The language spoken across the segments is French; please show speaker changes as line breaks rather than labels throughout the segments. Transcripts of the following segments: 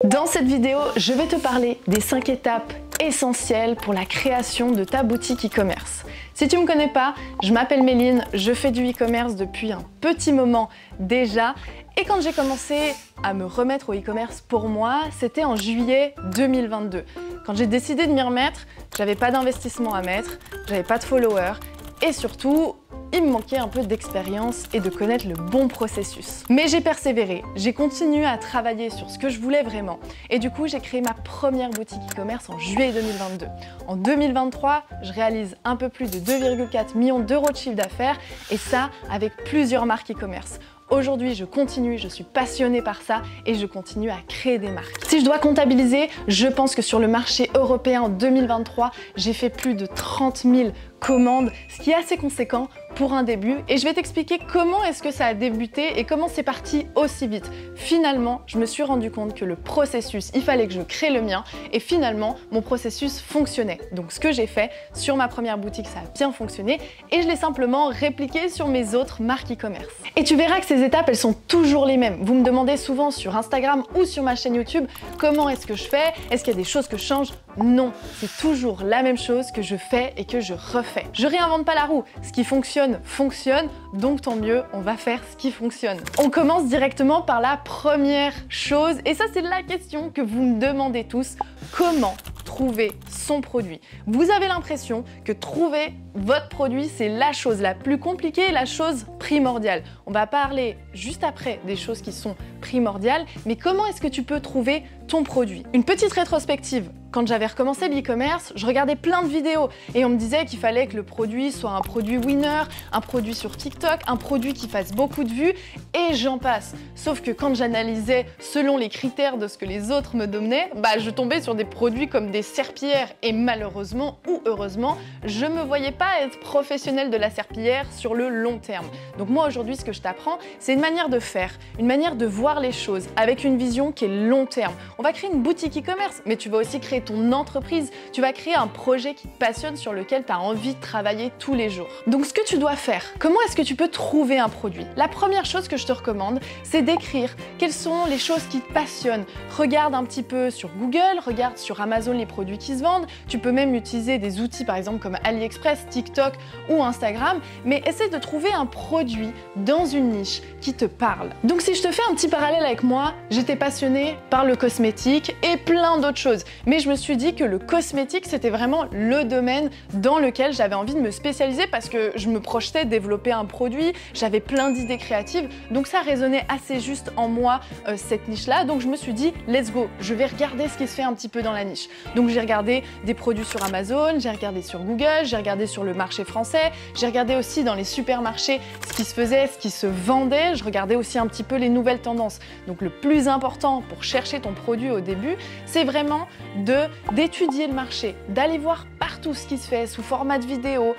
Dans cette vidéo, je vais te parler des 5 étapes essentielles pour la création de ta boutique e-commerce. Si tu ne me connais pas, je m'appelle Méline, je fais du e-commerce depuis un petit moment déjà. Et quand j'ai commencé à me remettre au e-commerce pour moi, c'était en juillet 2022. Quand j'ai décidé de m'y remettre, j'avais pas d'investissement à mettre, j'avais pas de followers et surtout, il me manquait un peu d'expérience et de connaître le bon processus. Mais j'ai persévéré, j'ai continué à travailler sur ce que je voulais vraiment. Et du coup, j'ai créé ma première boutique e-commerce en juillet 2022. En 2023, je réalise un peu plus de 2,4 millions d'euros de chiffre d'affaires et ça avec plusieurs marques e-commerce. Aujourd'hui, je continue, je suis passionnée par ça et je continue à créer des marques. Si je dois comptabiliser, je pense que sur le marché européen en 2023, j'ai fait plus de 30 000 commandes, ce qui est assez conséquent pour un début. Et je vais t'expliquer comment est-ce que ça a débuté et comment c'est parti aussi vite. Finalement, je me suis rendu compte que le processus, il fallait que je crée le mien et finalement, mon processus fonctionnait. Donc ce que j'ai fait sur ma première boutique, ça a bien fonctionné et je l'ai simplement répliqué sur mes autres marques e-commerce. Et tu verras que ces étapes, elles sont toujours les mêmes. Vous me demandez souvent sur Instagram ou sur ma chaîne YouTube comment est-ce que je fais, est-ce qu'il y a des choses que je change? Non, c'est toujours la même chose que je fais et que je refais. Je réinvente pas la roue, ce qui fonctionne, fonctionne, donc tant mieux, on va faire ce qui fonctionne. On commence directement par la première chose et ça c'est la question que vous me demandez tous, comment trouver son produit? Vous avez l'impression que trouver votre produit, c'est la chose la plus compliquée, la chose primordiale. On va parler juste après des choses qui sont primordiales, mais comment est-ce que tu peux trouver ton produit? Une petite rétrospective. Quand j'avais recommencé l'e-commerce, je regardais plein de vidéos et on me disait qu'il fallait que le produit soit un produit winner, un produit sur TikTok, un produit qui fasse beaucoup de vues et j'en passe. Sauf que quand j'analysais selon les critères de ce que les autres me donnaient, je tombais sur des produits comme des serpillères et malheureusement ou heureusement, je me voyais pas être professionnelle de la serpillière sur le long terme. Donc moi aujourd'hui, ce que je t'apprends, c'est une manière de faire, une manière de voir les choses avec une vision qui est long terme. On va créer une boutique e-commerce, mais tu vas aussi créer ton entreprise, tu vas créer un projet qui te passionne sur lequel tu as envie de travailler tous les jours. Donc ce que tu dois faire, comment est-ce que tu peux trouver un produit? La première chose que je te recommande, c'est d'écrire quelles sont les choses qui te passionnent. Regarde un petit peu sur Google, regarde sur Amazon les produits qui se vendent, tu peux même utiliser des outils par exemple comme AliExpress, TikTok ou Instagram, mais essaie de trouver un produit dans une niche qui te parle. Donc si je te fais un petit parallèle avec moi, j'étais passionnée par le cosmétique et plein d'autres choses, mais je me suis dit que le cosmétique c'était vraiment le domaine dans lequel j'avais envie de me spécialiser parce que je me projetais développer un produit, j'avais plein d'idées créatives, donc ça résonnait assez juste en moi cette niche-là, donc je me suis dit let's go, je vais regarder ce qui se fait un petit peu dans la niche. Donc j'ai regardé des produits sur Amazon, j'ai regardé sur Google, j'ai regardé sur le marché français, j'ai regardé aussi dans les supermarchés ce qui se faisait, ce qui se vendait, je regardais aussi un petit peu les nouvelles tendances. Donc le plus important pour chercher ton produit au début, c'est vraiment d'étudier le marché, d'aller voir partout ce qui se fait sous format de vidéo,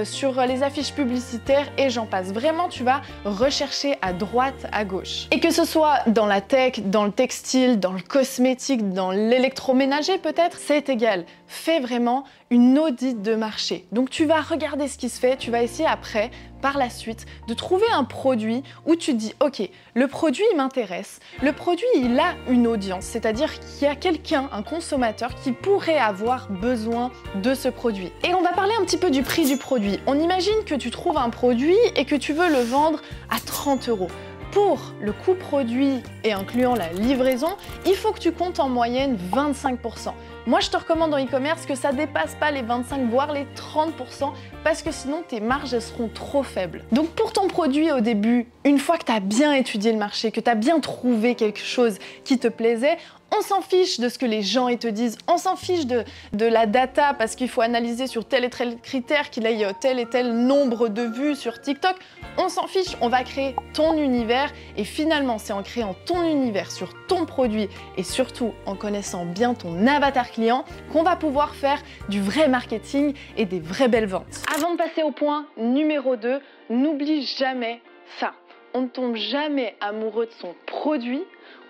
sur les affiches publicitaires et j'en passe. Vraiment, tu vas rechercher à droite, à gauche. Et que ce soit dans la tech, dans le textile, dans le cosmétique, dans l'électroménager peut-être, c'est égal. Fais vraiment une audit de marché. Donc tu vas regarder ce qui se fait, tu vas essayer après, par la suite, de trouver un produit où tu te dis ok, le produit il m'intéresse, le produit il a une audience, c'est-à-dire qu'il y a quelqu'un, un consommateur qui pourrait avoir besoin de ce produit. Et on va parler un petit peu du prix du produit. On imagine que tu trouves un produit et que tu veux le vendre à 30 €. Pour le coût produit et incluant la livraison, il faut que tu comptes en moyenne 25%. Moi, je te recommande en e-commerce que ça dépasse pas les 25 voire les 30% parce que sinon tes marges elles seront trop faibles. Donc pour ton produit au début, une fois que tu as bien étudié le marché, que tu as bien trouvé quelque chose qui te plaisait, on s'en fiche de ce que les gens ils te disent, on s'en fiche de la data parce qu'il faut analyser sur tel et tel critère qu'il ait tel et tel nombre de vues sur TikTok. On s'en fiche, on va créer ton univers et finalement c'est en créant ton univers sur ton produit et surtout en connaissant bien ton avatar client qu'on va pouvoir faire du vrai marketing et des vraies belles ventes. Avant de passer au point numéro 2, n'oublie jamais ça. On ne tombe jamais amoureux de son produit,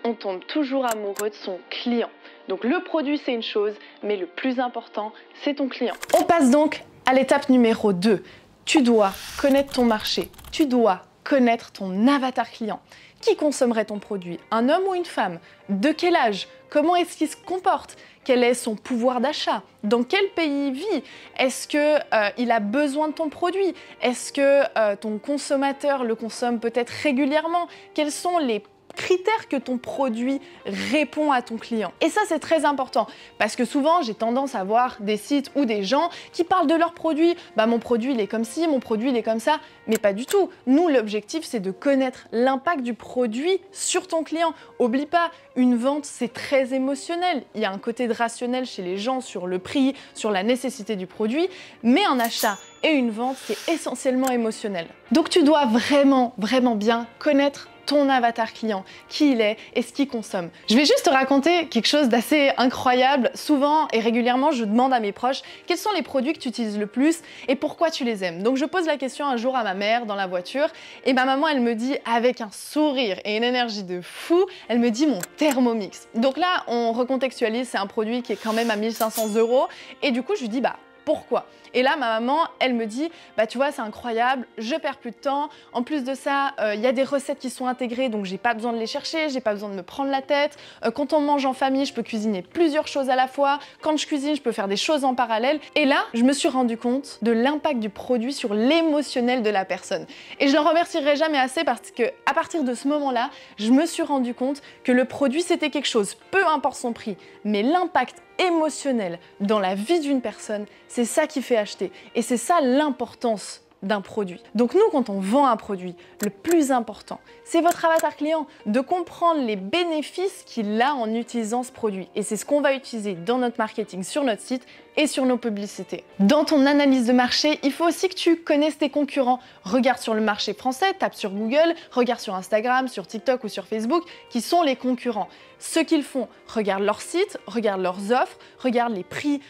on tombe toujours amoureux de son client. Donc le produit c'est une chose, mais le plus important c'est ton client. On passe donc à l'étape numéro 2. Tu dois connaître ton marché, tu dois connaître ton avatar client. Qui consommerait ton produit? Un homme ou une femme? De quel âge? Comment est-ce qu'il se comporte? Quel est son pouvoir d'achat? Dans quel pays il vit? Est-ce qu'il a besoin de ton produit? Est-ce que ton consommateur le consomme peut-être régulièrement? Quels sont les critères que ton produit répond à ton client? Et ça, c'est très important parce que souvent, j'ai tendance à voir des sites ou des gens qui parlent de leur produit. Bah, mon produit, il est comme ci, mon produit, il est comme ça. Mais pas du tout. Nous, l'objectif, c'est de connaître l'impact du produit sur ton client. Oublie pas, une vente, c'est très émotionnel. Il y a un côté de rationnel chez les gens sur le prix, sur la nécessité du produit, mais un achat et une vente, c'est essentiellement émotionnel. Donc tu dois vraiment bien connaître ton avatar client, qui il est et ce qu'il consomme. Je vais juste te raconter quelque chose d'assez incroyable. Souvent et régulièrement, je demande à mes proches quels sont les produits que tu utilises le plus et pourquoi tu les aimes. Donc je pose la question un jour à ma mère dans la voiture et ma maman, elle me dit avec un sourire et une énergie de fou, elle me dit mon Thermomix. Donc là, on recontextualise, c'est un produit qui est quand même à 1500 € et du coup, je lui dis bah pourquoi? Et là, ma maman, elle me dit, bah tu vois, c'est incroyable, je perds plus de temps. En plus de ça, il y a des recettes qui sont intégrées, donc j'ai pas besoin de les chercher, j'ai pas besoin de me prendre la tête. Quand on mange en famille, je peux cuisiner plusieurs choses à la fois. Quand je cuisine, je peux faire des choses en parallèle. Et là, je me suis rendu compte de l'impact du produit sur l'émotionnel de la personne. Et je ne remercierai jamais assez parce que à partir de ce moment-là, je me suis rendu compte que le produit, c'était quelque chose, peu importe son prix, mais l'impact émotionnel dans la vie d'une personne, c'est ça qui fait acheter. Et c'est ça l'importance d'un produit. Donc nous, quand on vend un produit, le plus important, c'est votre avatar client, de comprendre les bénéfices qu'il a en utilisant ce produit. Et c'est ce qu'on va utiliser dans notre marketing, sur notre site et sur nos publicités. Dans ton analyse de marché, il faut aussi que tu connaisses tes concurrents. Regarde sur le marché français, tape sur Google, regarde sur Instagram, sur TikTok ou sur Facebook, qui sont les concurrents. Ce qu'ils font, regarde leur site, regarde leurs offres, regarde les prix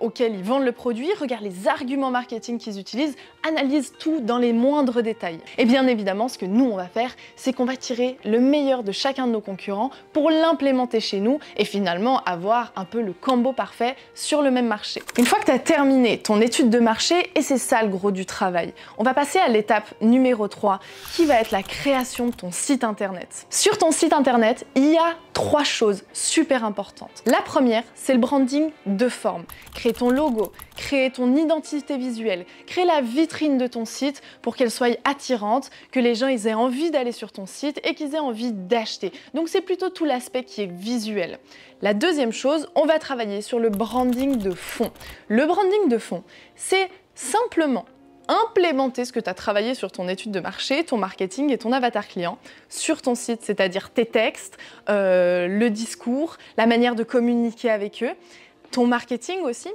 auxquels ils vendent le produit, regarde les arguments marketing qu'ils utilisent, analyse tout dans les moindres détails. Et bien évidemment, ce que nous, on va faire, c'est qu'on va tirer le meilleur de chacun de nos concurrents pour l'implémenter chez nous et finalement avoir un peu le combo parfait sur le même marché. Une fois que tu as terminé ton étude de marché, et c'est ça le gros du travail, on va passer à l'étape numéro 3 qui va être la création de ton site internet. Sur ton site internet, il y a 3 choses super importantes. La première, c'est le branding de forme. Créer ton logo, créer ton identité visuelle, créer la vitrine de ton site pour qu'elle soit attirante, que les gens aient envie d'aller sur ton site et qu'ils aient envie d'acheter. Donc c'est plutôt tout l'aspect qui est visuel. La deuxième chose, on va travailler sur le branding de fond. Le branding de fond, c'est simplement implémenter ce que tu as travaillé sur ton étude de marché, ton marketing et ton avatar client sur ton site, c'est-à-dire tes textes, le discours, la manière de communiquer avec eux, ton marketing aussi.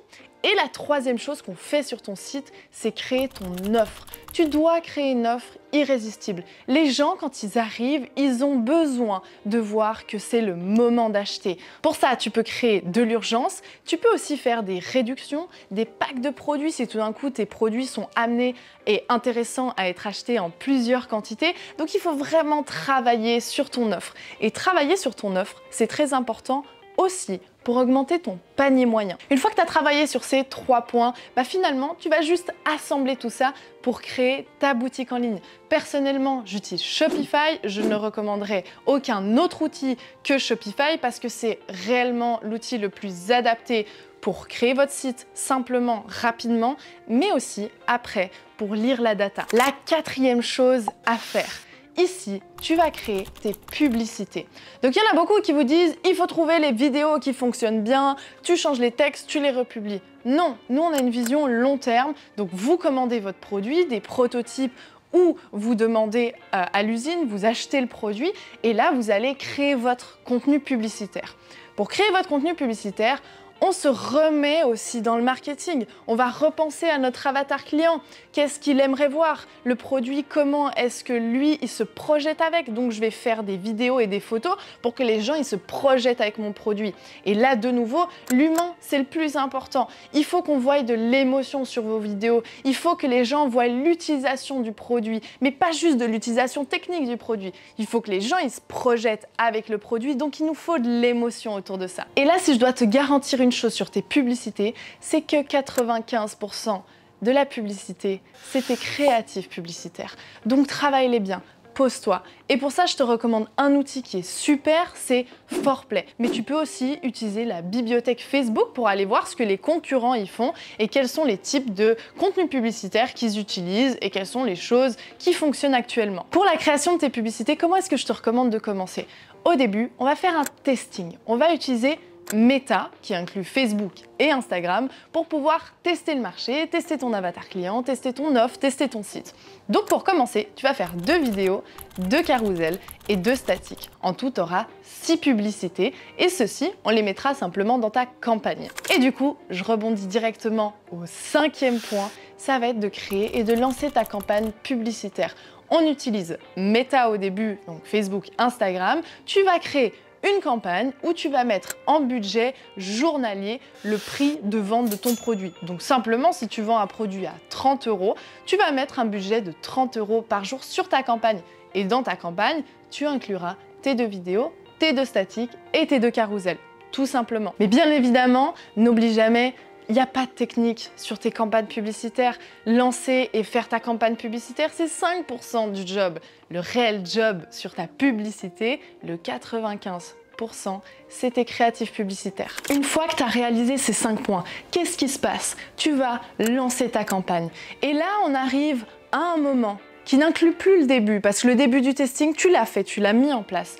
Et la troisième chose qu'on fait sur ton site, c'est créer ton offre. Tu dois créer une offre irrésistible. Les gens, quand ils arrivent, ils ont besoin de voir que c'est le moment d'acheter. Pour ça, tu peux créer de l'urgence. Tu peux aussi faire des réductions, des packs de produits si tout d'un coup tes produits sont amenés et intéressants à être achetés en plusieurs quantités. Donc il faut vraiment travailler sur ton offre. Et travailler sur ton offre, c'est très important aussi pour augmenter ton panier moyen. Une fois que tu as travaillé sur ces 3 points, finalement, tu vas juste assembler tout ça pour créer ta boutique en ligne. Personnellement, j'utilise Shopify. Je ne recommanderais aucun autre outil que Shopify parce que c'est réellement l'outil le plus adapté pour créer votre site simplement, rapidement, mais aussi après pour lire la data. La 4e chose à faire, ici, tu vas créer tes publicités. Donc il y en a beaucoup qui vous disent il faut trouver les vidéos qui fonctionnent bien, tu changes les textes, tu les republies. Non, nous on a une vision long terme, donc vous commandez votre produit, des prototypes ou vous demandez à l'usine, vous achetez le produit et là vous allez créer votre contenu publicitaire. Pour créer votre contenu publicitaire, on se remet aussi dans le marketing. On va repenser à notre avatar client. Qu'est-ce qu'il aimerait voir? Le produit, comment est-ce que lui, il se projette avec? Donc, je vais faire des vidéos et des photos pour que les gens, ils se projettent avec mon produit. Et là, de nouveau, l'humain, c'est le plus important. Il faut qu'on voie de l'émotion sur vos vidéos. Il faut que les gens voient l'utilisation du produit, mais pas juste de l'utilisation technique du produit. Il faut que les gens, ils se projettent avec le produit. Donc, il nous faut de l'émotion autour de ça. Et là, si je dois te garantir une chose sur tes publicités, c'est que 95% de la publicité, c'est tes créatifs publicitaires. Donc travaille-les bien, pose-toi. Et pour ça, je te recommande un outil qui est super, c'est Forplay. Mais tu peux aussi utiliser la bibliothèque Facebook pour aller voir ce que les concurrents y font et quels sont les types de contenus publicitaires qu'ils utilisent et quelles sont les choses qui fonctionnent actuellement. Pour la création de tes publicités, comment est-ce que je te recommande de commencer? Au début, on va faire un testing. On va utiliser Meta, qui inclut Facebook et Instagram, pour pouvoir tester le marché, tester ton avatar client, tester ton offre, tester ton site. Donc pour commencer, tu vas faire 2 vidéos, 2 carousels et 2 statiques. En tout, tu auras 6 publicités et ceux-ci, on les mettra simplement dans ta campagne. Et du coup, je rebondis directement au 5e point, ça va être de créer et de lancer ta campagne publicitaire. On utilise Meta au début, donc Facebook, Instagram. Tu vas créer une campagne où tu vas mettre en budget journalier le prix de vente de ton produit. Donc simplement, si tu vends un produit à 30 €, tu vas mettre un budget de 30 € par jour sur ta campagne. Et dans ta campagne, tu incluras tes 2 vidéos, tes 2 statiques et tes 2 carousels, tout simplement. Mais bien évidemment, n'oublie jamais, il n'y a pas de technique sur tes campagnes publicitaires. Lancer et faire ta campagne publicitaire, c'est 5% du job. Le réel job sur ta publicité, le 95%, c'est tes créatifs publicitaires. Une fois que tu as réalisé ces 5 points, qu'est-ce qui se passe? Tu vas lancer ta campagne. Et là, on arrive à un moment qui n'inclut plus le début, parce que le début du testing, tu l'as fait, tu l'as mis en place.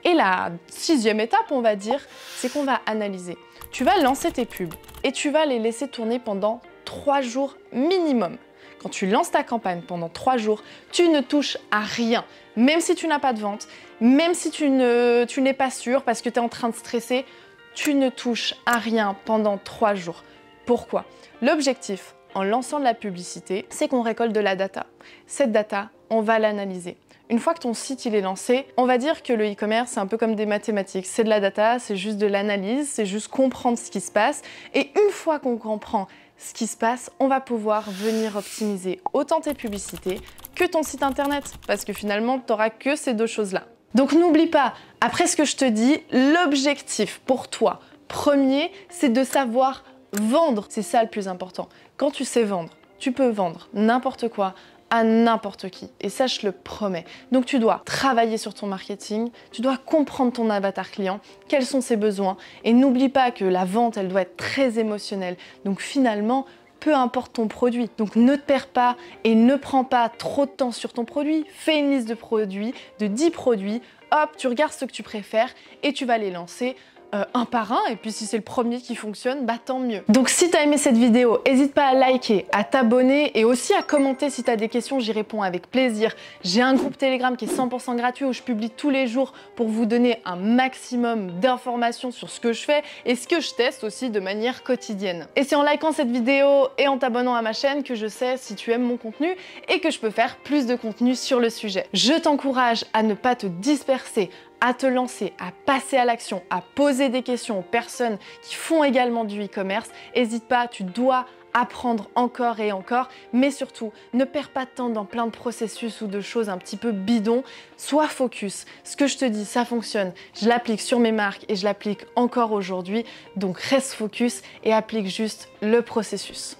Et la 6e étape, on va dire, c'est qu'on va analyser. Tu vas lancer tes pubs et tu vas les laisser tourner pendant 3 jours minimum. Quand tu lances ta campagne pendant 3 jours, tu ne touches à rien. Même si tu n'as pas de vente, même si tu n'es pas sûr parce que tu es en train de stresser, tu ne touches à rien pendant 3 jours. Pourquoi? L'objectif en lançant de la publicité, c'est qu'on récolte de la data. Cette data, on va l'analyser. Une fois que ton site il est lancé, on va dire que le e-commerce c'est un peu comme des mathématiques, c'est de la data, c'est juste de l'analyse, c'est juste comprendre ce qui se passe. Et une fois qu'on comprend ce qui se passe, on va pouvoir venir optimiser autant tes publicités que ton site internet, parce que finalement tu n'auras que ces 2 choses-là. Donc n'oublie pas, après ce que je te dis, l'objectif pour toi, premier, c'est de savoir vendre. C'est ça le plus important. Quand tu sais vendre, tu peux vendre n'importe quoi à n'importe qui. Et ça, je le promets. Donc tu dois travailler sur ton marketing, tu dois comprendre ton avatar client, quels sont ses besoins. Et n'oublie pas que la vente, elle doit être très émotionnelle. Donc finalement, peu importe ton produit. Donc ne te perds pas et ne prends pas trop de temps sur ton produit. Fais une liste de produits, de 10 produits. Hop, tu regardes ce que tu préfères et tu vas les lancer un par un, et puis si c'est le premier qui fonctionne, bah tant mieux. Donc si tu as aimé cette vidéo, n'hésite pas à liker, à t'abonner et aussi à commenter si tu as des questions, j'y réponds avec plaisir. J'ai un groupe Telegram qui est 100% gratuit où je publie tous les jours pour vous donner un maximum d'informations sur ce que je fais et ce que je teste aussi de manière quotidienne. Et c'est en likant cette vidéo et en t'abonnant à ma chaîne que je sais si tu aimes mon contenu et que je peux faire plus de contenu sur le sujet. Je t'encourage à ne pas te disperser, à te lancer, à passer à l'action, à poser des questions aux personnes qui font également du e-commerce. N'hésite pas, tu dois apprendre encore et encore, mais surtout, ne perds pas de temps dans plein de processus ou de choses un petit peu bidons. Sois focus. Ce que je te dis, ça fonctionne. Je l'applique sur mes marques et je l'applique encore aujourd'hui. Donc reste focus et applique juste le processus.